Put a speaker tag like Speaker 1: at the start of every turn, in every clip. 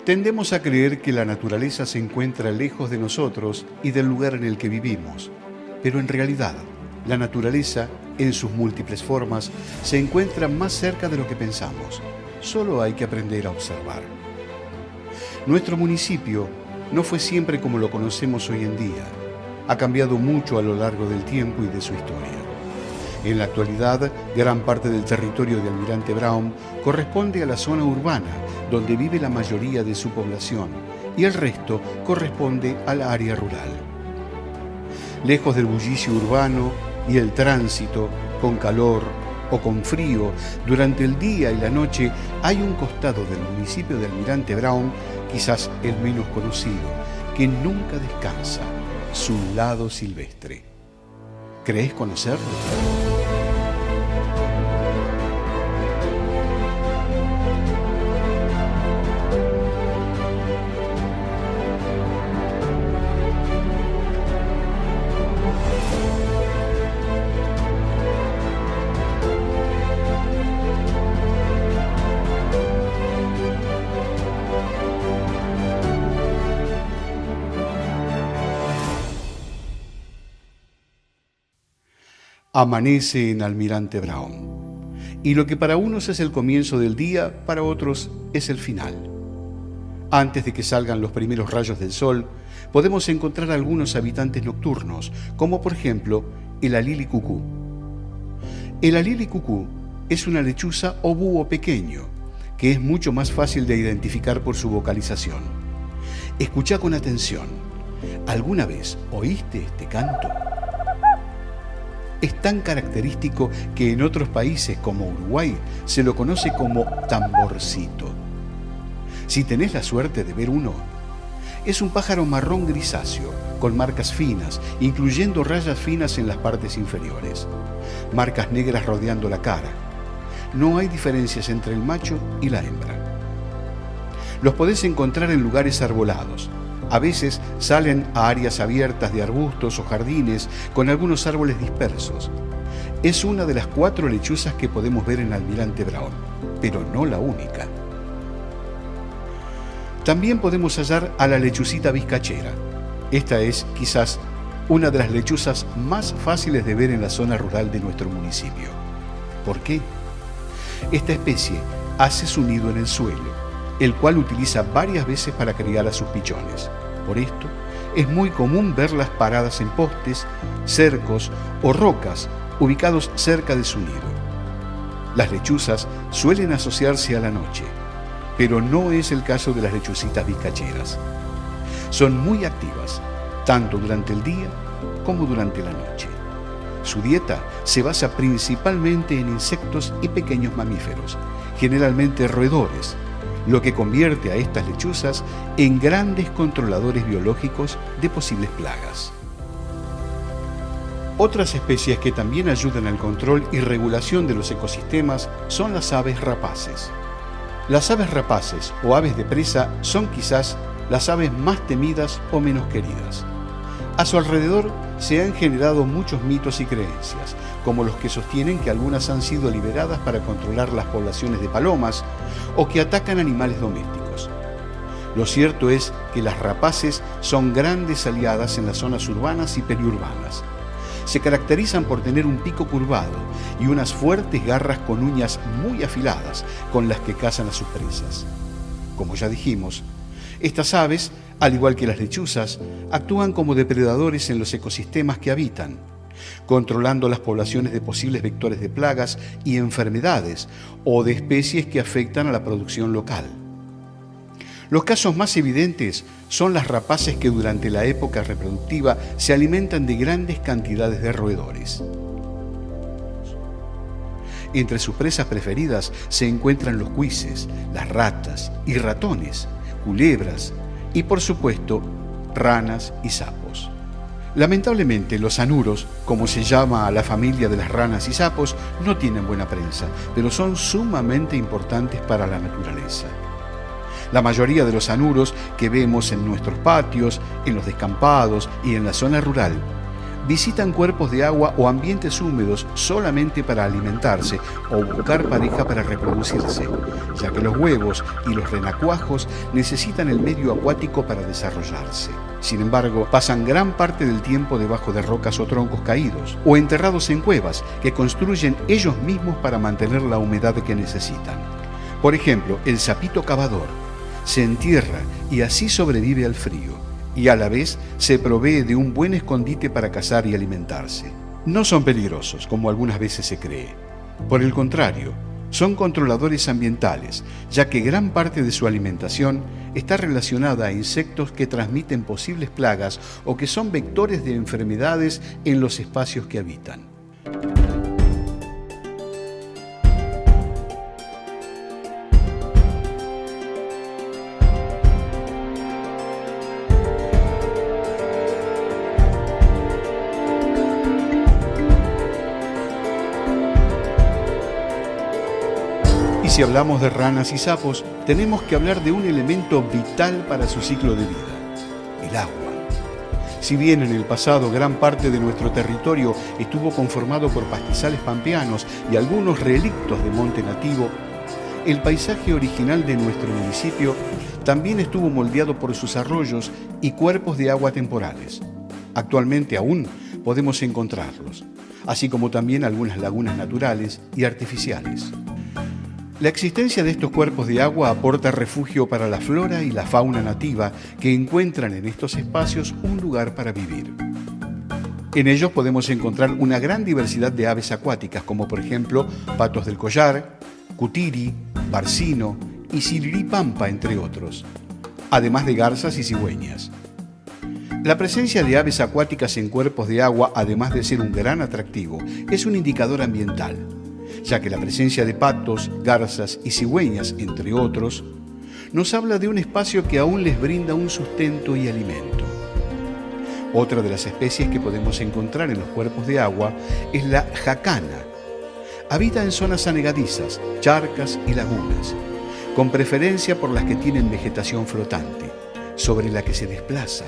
Speaker 1: Tendemos a creer que la naturaleza se encuentra lejos de nosotros y del lugar en el que vivimos, pero en realidad, la naturaleza, en sus múltiples formas, se encuentra más cerca de lo que pensamos. Solo hay que aprender a observar. Nuestro municipio no fue siempre como lo conocemos hoy en día. Ha cambiado mucho a lo largo del tiempo y de su historia. En la actualidad, gran parte del territorio de Almirante Brown corresponde a la zona urbana, donde vive la mayoría de su población, y el resto corresponde al área rural. Lejos del bullicio urbano y el tránsito, con calor o con frío, durante el día y la noche hay un costado del municipio de Almirante Brown, quizás el menos conocido, que nunca descansa, su lado silvestre. ¿Crees conocerlo? Amanece en Almirante Brown, y lo que para unos es el comienzo del día, para otros es el final. Antes de que salgan los primeros rayos del sol, podemos encontrar algunos habitantes nocturnos, como por ejemplo el alili cucú. El alili cucú es una lechuza o búho pequeño, que es mucho más fácil de identificar por su vocalización. Escucha con atención. ¿Alguna vez oíste este canto? Es tan característico que en otros países como Uruguay se lo conoce como tamborcito. Si tenés la suerte de ver uno, es un pájaro marrón grisáceo, con marcas finas, incluyendo rayas finas en las partes inferiores, marcas negras rodeando la cara. No hay diferencias entre el macho y la hembra. Los podés encontrar en lugares arbolados. A veces salen a áreas abiertas de arbustos o jardines con algunos árboles dispersos. Es una de las 4 lechuzas que podemos ver en Almirante Brown, pero no la única. También podemos hallar a la lechucita vizcachera. Esta es, quizás, una de las lechuzas más fáciles de ver en la zona rural de nuestro municipio. ¿Por qué? Esta especie hace su nido en el suelo, el cual utiliza varias veces para criar a sus pichones. Por esto, es muy común verlas paradas en postes, cercos o rocas ubicados cerca de su nido. Las lechuzas suelen asociarse a la noche, pero no es el caso de las lechucitas vizcacheras. Son muy activas, tanto durante el día como durante la noche. Su dieta se basa principalmente en insectos y pequeños mamíferos, generalmente roedores, lo que convierte a estas lechuzas en grandes controladores biológicos de posibles plagas. Otras especies que también ayudan al control y regulación de los ecosistemas son las aves rapaces. Las aves rapaces o aves de presa son quizás las aves más temidas o menos queridas. A su alrededor se han generado muchos mitos y creencias, como los que sostienen que algunas han sido liberadas para controlar las poblaciones de palomas o que atacan animales domésticos. Lo cierto es que las rapaces son grandes aliadas en las zonas urbanas y periurbanas. Se caracterizan por tener un pico curvado y unas fuertes garras con uñas muy afiladas con las que cazan a sus presas. Como ya dijimos, estas aves, al igual que las lechuzas, actúan como depredadores en los ecosistemas que habitan, controlando las poblaciones de posibles vectores de plagas y enfermedades o de especies que afectan a la producción local. Los casos más evidentes son las rapaces que durante la época reproductiva se alimentan de grandes cantidades de roedores. Entre sus presas preferidas se encuentran los cuises, las ratas y ratones, culebras y, por supuesto, ranas y sapos. Lamentablemente, los anuros, como se llama a la familia de las ranas y sapos, no tienen buena prensa, pero son sumamente importantes para la naturaleza. La mayoría de los anuros que vemos en nuestros patios, en los descampados y en la zona rural visitan cuerpos de agua o ambientes húmedos solamente para alimentarse o buscar pareja para reproducirse, ya que los huevos y los renacuajos necesitan el medio acuático para desarrollarse. Sin embargo, pasan gran parte del tiempo debajo de rocas o troncos caídos, o enterrados en cuevas que construyen ellos mismos para mantener la humedad que necesitan. Por ejemplo, el sapito cavador se entierra y así sobrevive al frío, y a la vez se provee de un buen escondite para cazar y alimentarse. No son peligrosos, como algunas veces se cree. Por el contrario, son controladores ambientales, ya que gran parte de su alimentación está relacionada a insectos que transmiten posibles plagas o que son vectores de enfermedades en los espacios que habitan. Si hablamos de ranas y sapos, tenemos que hablar de un elemento vital para su ciclo de vida: el agua. Si bien en el pasado gran parte de nuestro territorio estuvo conformado por pastizales pampeanos y algunos relictos de monte nativo, el paisaje original de nuestro municipio también estuvo moldeado por sus arroyos y cuerpos de agua temporales. Actualmente aún podemos encontrarlos, así como también algunas lagunas naturales y artificiales. La existencia de estos cuerpos de agua aporta refugio para la flora y la fauna nativa que encuentran en estos espacios un lugar para vivir. En ellos podemos encontrar una gran diversidad de aves acuáticas, como por ejemplo patos del collar, cutiri, barcino y siriripampa, entre otros, además de garzas y cigüeñas. La presencia de aves acuáticas en cuerpos de agua, además de ser un gran atractivo, es un indicador ambiental, ya que la presencia de patos, garzas y cigüeñas, entre otros, nos habla de un espacio que aún les brinda un sustento y alimento. Otra de las especies que podemos encontrar en los cuerpos de agua es la jacana. Habita en zonas anegadizas, charcas y lagunas, con preferencia por las que tienen vegetación flotante, sobre la que se desplaza.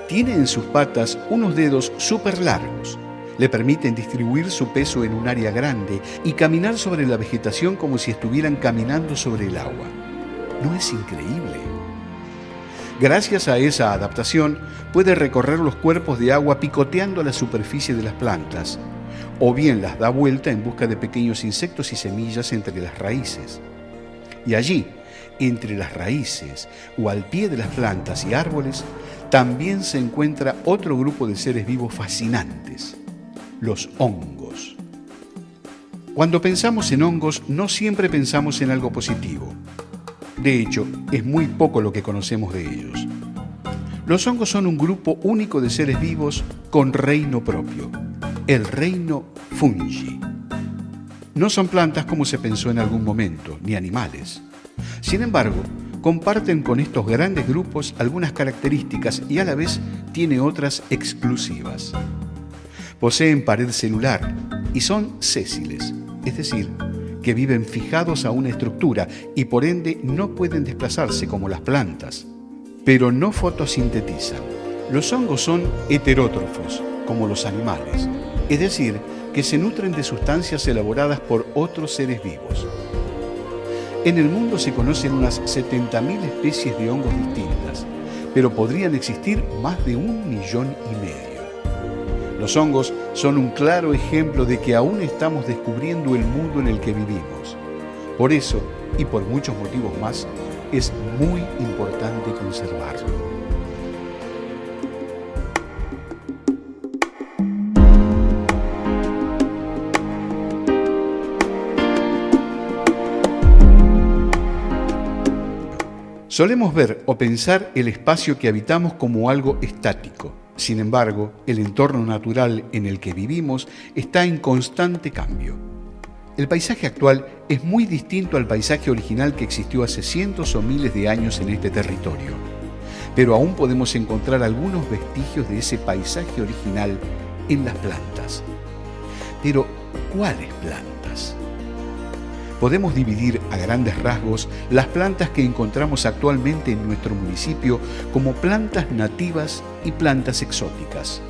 Speaker 1: Tiene en sus patas unos dedos súper largos. Le permiten distribuir su peso en un área grande y caminar sobre la vegetación como si estuvieran caminando sobre el agua. ¿No es increíble? Gracias a esa adaptación, puede recorrer los cuerpos de agua picoteando la superficie de las plantas, o bien las da vuelta en busca de pequeños insectos y semillas entre las raíces. Y allí, entre las raíces o al pie de las plantas y árboles, también se encuentra otro grupo de seres vivos fascinantes: los hongos. Cuando pensamos en hongos, no siempre pensamos en algo positivo. De hecho, es muy poco lo que conocemos de ellos. Los hongos son un grupo único de seres vivos con reino propio, el reino fungi. No son plantas como se pensó en algún momento, ni animales. Sin embargo, comparten con estos grandes grupos algunas características y a la vez tiene otras exclusivas. Poseen pared celular y son sésiles, es decir, que viven fijados a una estructura y por ende no pueden desplazarse como las plantas, pero no fotosintetizan. Los hongos son heterótrofos, como los animales, es decir, que se nutren de sustancias elaboradas por otros seres vivos. En el mundo se conocen unas 70.000 especies de hongos distintas, pero podrían existir más de 1,5 millones. Los hongos son un claro ejemplo de que aún estamos descubriendo el mundo en el que vivimos. Por eso, y por muchos motivos más, es muy importante conservarlo. Solemos ver o pensar el espacio que habitamos como algo estático. Sin embargo, el entorno natural en el que vivimos está en constante cambio. El paisaje actual es muy distinto al paisaje original que existió hace cientos o miles de años en este territorio, pero aún podemos encontrar algunos vestigios de ese paisaje original en las plantas. Pero, ¿cuáles plantas? Podemos dividir a grandes rasgos las plantas que encontramos actualmente en nuestro municipio como plantas nativas y plantas exóticas.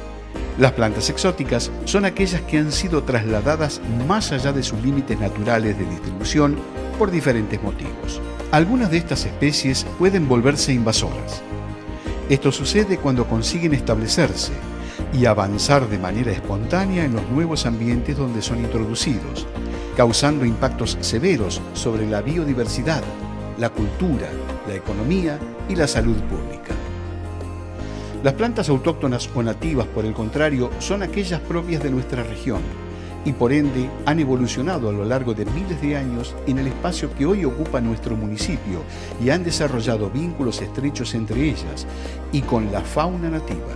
Speaker 1: Las plantas exóticas son aquellas que han sido trasladadas más allá de sus límites naturales de distribución por diferentes motivos. Algunas de estas especies pueden volverse invasoras. Esto sucede cuando consiguen establecerse y avanzar de manera espontánea en los nuevos ambientes donde son introducidos, causando impactos severos sobre la biodiversidad, la cultura, la economía y la salud pública. Las plantas autóctonas o nativas, por el contrario, son aquellas propias de nuestra región y por ende han evolucionado a lo largo de miles de años en el espacio que hoy ocupa nuestro municipio y han desarrollado vínculos estrechos entre ellas y con la fauna nativa.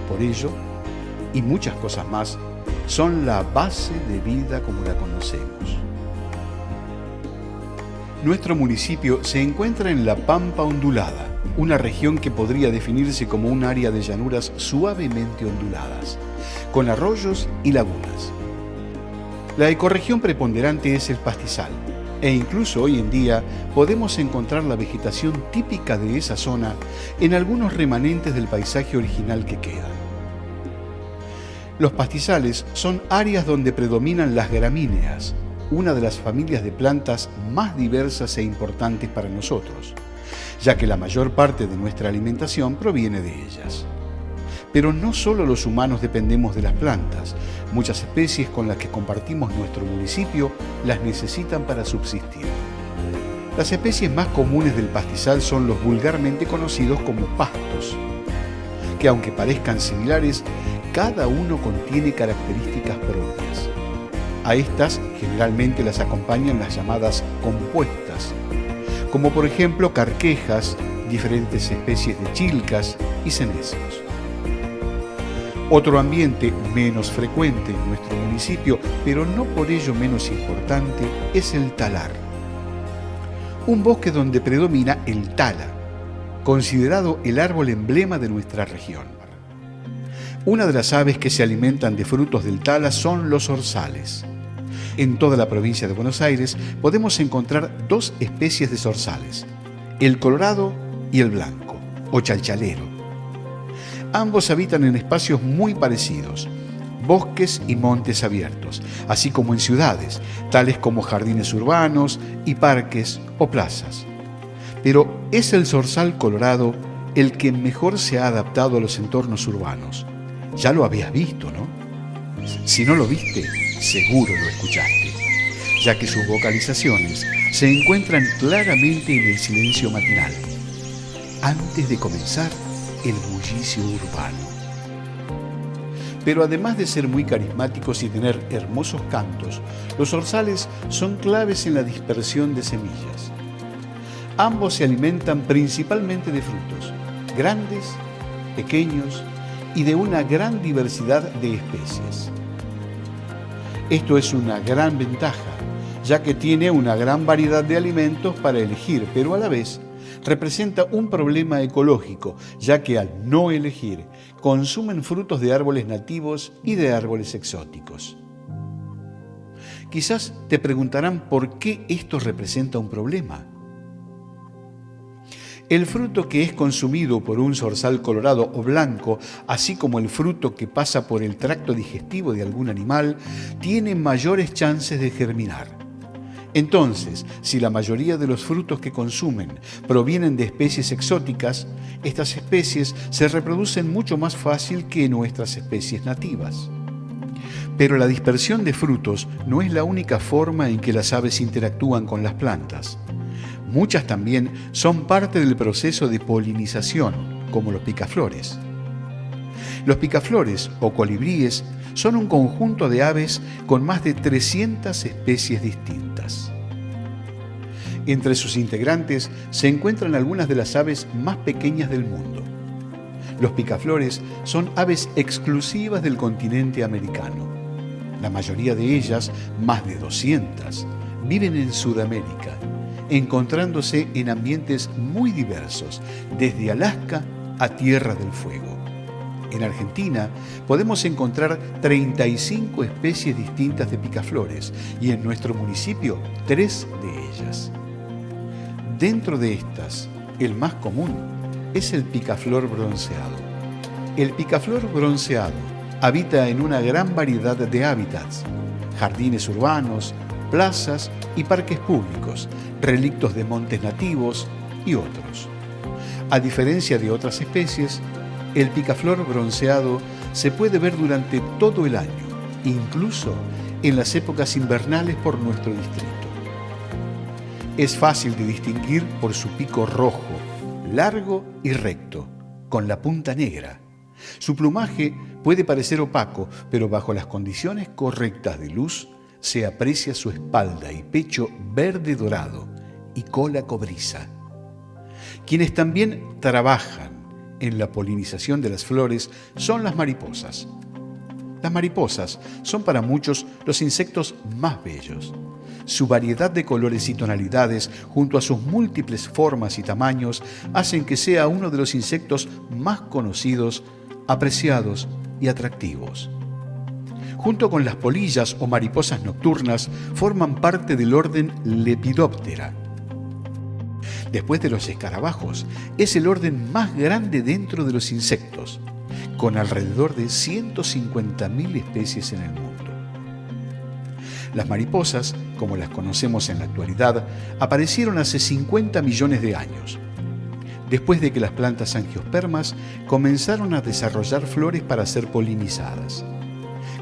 Speaker 1: Por ello, y muchas cosas más, son la base de vida como la conocemos. Nuestro municipio se encuentra en la Pampa Ondulada, una región que podría definirse como un área de llanuras suavemente onduladas, con arroyos y lagunas. La ecorregión preponderante es el pastizal, e incluso hoy en día podemos encontrar la vegetación típica de esa zona en algunos remanentes del paisaje original que quedan. Los pastizales son áreas donde predominan las gramíneas, una de las familias de plantas más diversas e importantes para nosotros, ya que la mayor parte de nuestra alimentación proviene de ellas. Pero no solo los humanos dependemos de las plantas, muchas especies con las que compartimos nuestro municipio las necesitan para subsistir. Las especies más comunes del pastizal son los vulgarmente conocidos como pastos, que aunque parezcan similares, cada uno contiene características propias. A estas generalmente las acompañan las llamadas compuestas, como por ejemplo carquejas, diferentes especies de chilcas y cenecios. Otro ambiente menos frecuente en nuestro municipio, pero no por ello menos importante, es el talar. Un bosque donde predomina el tala, considerado el árbol emblema de nuestra región. Una de las aves que se alimentan de frutos del tala son los zorzales. En toda la provincia de Buenos Aires podemos encontrar dos especies de zorzales, el colorado y el blanco, o chalchalero. Ambos habitan en espacios muy parecidos, bosques y montes abiertos, así como en ciudades, tales como jardines urbanos y parques o plazas. Pero es el zorzal colorado el que mejor se ha adaptado a los entornos urbanos. Ya lo habías visto, ¿no? Si no lo viste, seguro lo escuchaste, ya que sus vocalizaciones se encuentran claramente en el silencio matinal, antes de comenzar el bullicio urbano. Pero además de ser muy carismáticos y tener hermosos cantos, los zorzales son claves en la dispersión de semillas. Ambos se alimentan principalmente de frutos, grandes, pequeños y de una gran diversidad de especies. Esto es una gran ventaja, ya que tiene una gran variedad de alimentos para elegir, pero a la vez representa un problema ecológico, ya que al no elegir, consumen frutos de árboles nativos y de árboles exóticos. Quizás te preguntarán por qué esto representa un problema. El fruto que es consumido por un zorzal colorado o blanco, así como el fruto que pasa por el tracto digestivo de algún animal, tiene mayores chances de germinar. Entonces, si la mayoría de los frutos que consumen provienen de especies exóticas, estas especies se reproducen mucho más fácil que nuestras especies nativas. Pero la dispersión de frutos no es la única forma en que las aves interactúan con las plantas. Muchas también son parte del proceso de polinización, como los picaflores. Los picaflores o colibríes son un conjunto de aves con más de 300 especies distintas. Entre sus integrantes se encuentran algunas de las aves más pequeñas del mundo. Los picaflores son aves exclusivas del continente americano. La mayoría de ellas, más de 200, viven en Sudamérica, encontrándose en ambientes muy diversos, desde Alaska a Tierra del Fuego. En Argentina podemos encontrar 35 especies distintas de picaflores y en nuestro municipio 3 de ellas. Dentro de estas, el más común es el picaflor bronceado. El picaflor bronceado habita en una gran variedad de hábitats: jardines urbanos, plazas y parques públicos, relictos de montes nativos y otros. A diferencia de otras especies, el picaflor bronceado se puede ver durante todo el año, incluso en las épocas invernales por nuestro distrito. Es fácil de distinguir por su pico rojo, largo y recto, con la punta negra. Su plumaje puede parecer opaco, pero bajo las condiciones correctas de luz se aprecia su espalda y pecho verde dorado y cola cobriza. Quienes también trabajan en la polinización de las flores son las mariposas. Las mariposas son para muchos los insectos más bellos. Su variedad de colores y tonalidades, junto a sus múltiples formas y tamaños, hacen que sea uno de los insectos más conocidos, apreciados y atractivos. Junto con las polillas o mariposas nocturnas, forman parte del orden Lepidoptera. Después de los escarabajos, es el orden más grande dentro de los insectos, con alrededor de 150.000 especies en el mundo. Las mariposas, como las conocemos en la actualidad, aparecieron hace 50 millones de años, después de que las plantas angiospermas comenzaron a desarrollar flores para ser polinizadas.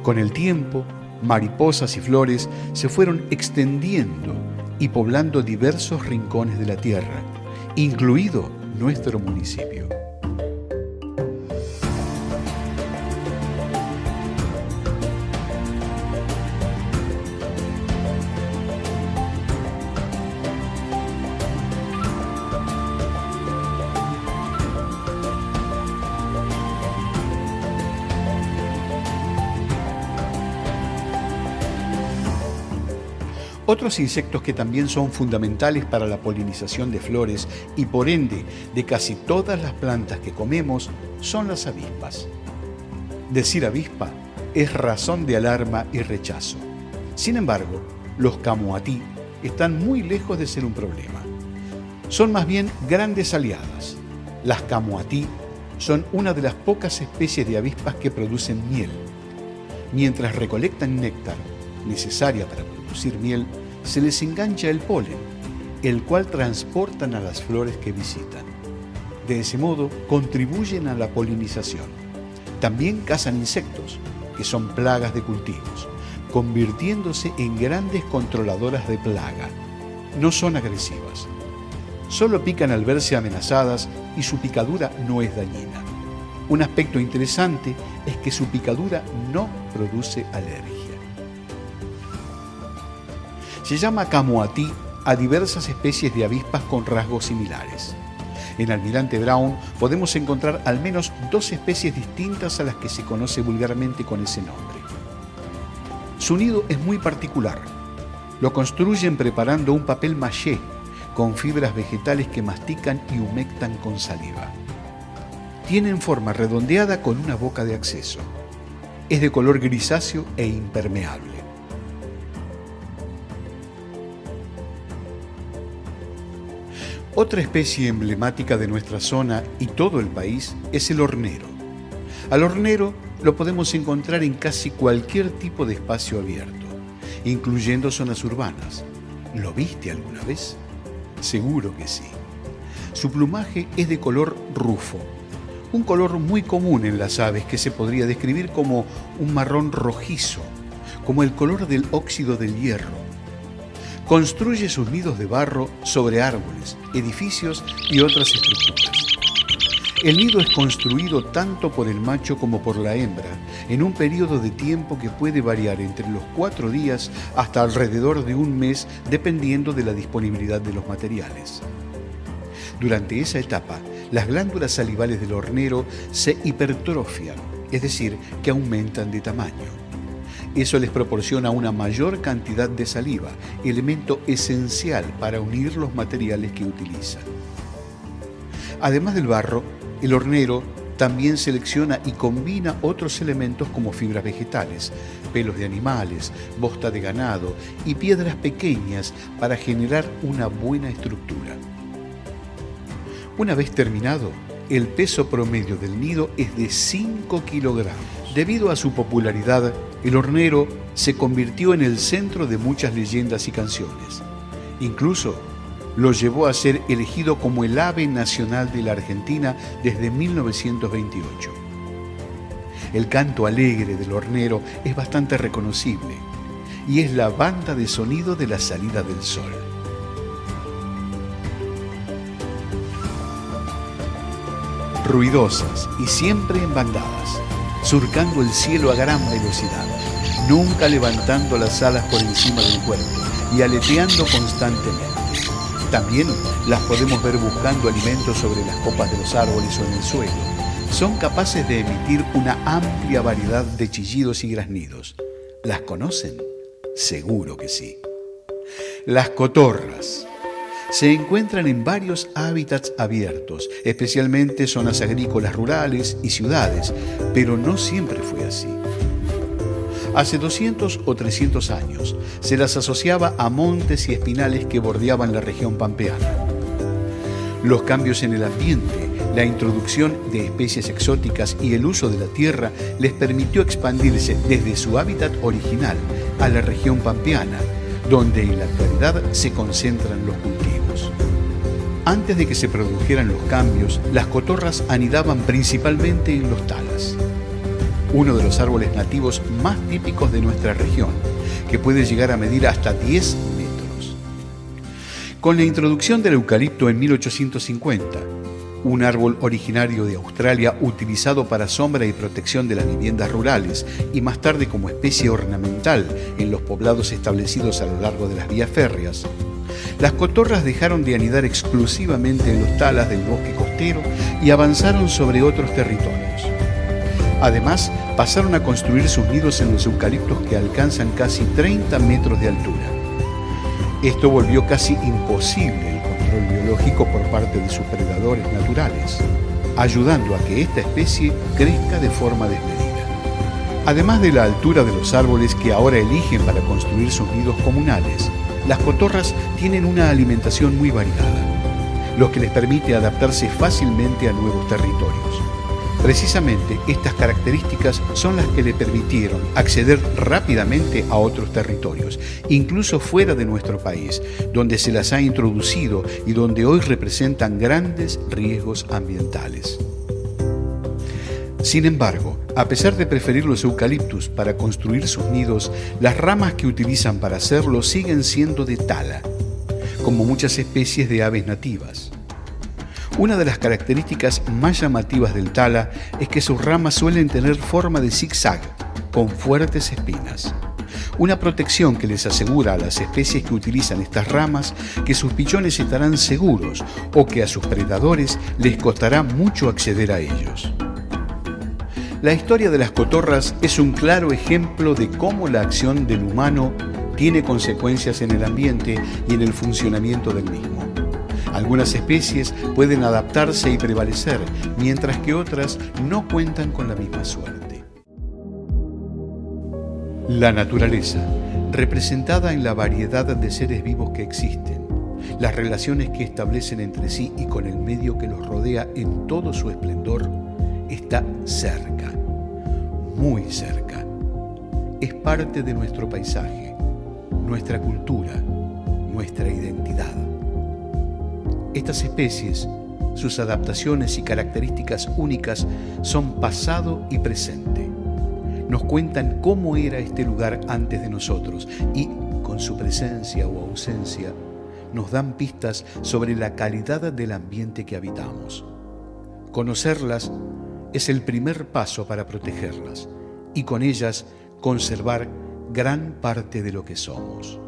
Speaker 1: Con el tiempo, mariposas y flores se fueron extendiendo y poblando diversos rincones de la Tierra, incluido nuestro municipio. Otros insectos que también son fundamentales para la polinización de flores y por ende de casi todas las plantas que comemos son las avispas. Decir avispa es razón de alarma y rechazo. Sin embargo, los camoatí están muy lejos de ser un problema. Son más bien grandes aliadas. Las camoatí son una de las pocas especies de avispas que producen miel. Mientras recolectan néctar, necesaria para producir miel, se les engancha el polen, el cual transportan a las flores que visitan. De ese modo, contribuyen a la polinización. También cazan insectos, que son plagas de cultivos, convirtiéndose en grandes controladoras de plaga. No son agresivas. Solo pican al verse amenazadas y su picadura no es dañina. Un aspecto interesante es que su picadura no produce alergia. Se llama camoatí a diversas especies de avispas con rasgos similares. En Almirante Brown podemos encontrar al menos 2 especies distintas a las que se conoce vulgarmente con ese nombre. Su nido es muy particular. Lo construyen preparando un papel mâché con fibras vegetales que mastican y humectan con saliva. Tienen forma redondeada con una boca de acceso. Es de color grisáceo e impermeable. Otra especie emblemática de nuestra zona y todo el país es el hornero. Al hornero lo podemos encontrar en casi cualquier tipo de espacio abierto, incluyendo zonas urbanas. ¿Lo viste alguna vez? Seguro que sí. Su plumaje es de color rufo, un color muy común en las aves que se podría describir como un marrón rojizo, como el color del óxido del hierro. Construye sus nidos de barro sobre árboles, edificios y otras estructuras. El nido es construido tanto por el macho como por la hembra, en un periodo de tiempo que puede variar entre los 4 días hasta alrededor de un mes, dependiendo de la disponibilidad de los materiales. Durante esa etapa, las glándulas salivales del hornero se hipertrofian, es decir, que aumentan de tamaño. Eso les proporciona una mayor cantidad de saliva, elemento esencial para unir los materiales que utilizan. Además del barro, el hornero también selecciona y combina otros elementos como fibras vegetales, pelos de animales, bosta de ganado y piedras pequeñas para generar una buena estructura. Una vez terminado, el peso promedio del nido es de 5 kilogramos. Debido a su popularidad, el hornero se convirtió en el centro de muchas leyendas y canciones. Incluso lo llevó a ser elegido como el ave nacional de la Argentina desde 1928. El canto alegre del hornero es bastante reconocible y es la banda de sonido de la salida del sol. Ruidosas y siempre en bandadas, surcando el cielo a gran velocidad, nunca levantando las alas por encima del cuerpo y aleteando constantemente. También las podemos ver buscando alimentos sobre las copas de los árboles o en el suelo. Son capaces de emitir una amplia variedad de chillidos y graznidos. ¿Las conocen? Seguro que sí. Las cotorras se encuentran en varios hábitats abiertos, especialmente zonas agrícolas rurales y ciudades, pero no siempre fue así. Hace 200 o 300 años se las asociaba a montes y espinales que bordeaban la región pampeana. Los cambios en el ambiente, la introducción de especies exóticas y el uso de la tierra les permitió expandirse desde su hábitat original a la región pampeana, donde en la actualidad se concentran los cultivos. Antes de que se produjeran los cambios, las cotorras anidaban principalmente en los talas, uno de los árboles nativos más típicos de nuestra región, que puede llegar a medir hasta 10 metros. Con la introducción del eucalipto en 1850, un árbol originario de Australia utilizado para sombra y protección de las viviendas rurales y más tarde como especie ornamental en los poblados establecidos a lo largo de las vías férreas, las cotorras dejaron de anidar exclusivamente en los talas del bosque costero y avanzaron sobre otros territorios. Además, pasaron a construir sus nidos en los eucaliptos que alcanzan casi 30 metros de altura. Esto volvió casi imposible el control biológico por parte de sus predadores naturales, ayudando a que esta especie crezca de forma desmedida. Además de la altura de los árboles que ahora eligen para construir sus nidos comunales, las cotorras tienen una alimentación muy variada, lo que les permite adaptarse fácilmente a nuevos territorios. Precisamente estas características son las que le permitieron acceder rápidamente a otros territorios, incluso fuera de nuestro país, donde se las ha introducido y donde hoy representan grandes riesgos ambientales. Sin embargo, a pesar de preferir los eucaliptus para construir sus nidos, las ramas que utilizan para hacerlo siguen siendo de tala, como muchas especies de aves nativas. Una de las características más llamativas del tala es que sus ramas suelen tener forma de zigzag, con fuertes espinas. Una protección que les asegura a las especies que utilizan estas ramas que sus pichones estarán seguros o que a sus predadores les costará mucho acceder a ellos. La historia de las cotorras es un claro ejemplo de cómo la acción del humano tiene consecuencias en el ambiente y en el funcionamiento del mismo. Algunas especies pueden adaptarse y prevalecer, mientras que otras no cuentan con la misma suerte. La naturaleza, representada en la variedad de seres vivos que existen, las relaciones que establecen entre sí y con el medio que los rodea en todo su esplendor, está cerca, muy cerca. Es parte de nuestro paisaje, nuestra cultura, nuestra identidad. Estas especies, sus adaptaciones y características únicas son pasado y presente. Nos cuentan cómo era este lugar antes de nosotros y, con su presencia o ausencia, nos dan pistas sobre la calidad del ambiente que habitamos. Conocerlas es el primer paso para protegerlas y con ellas conservar gran parte de lo que somos.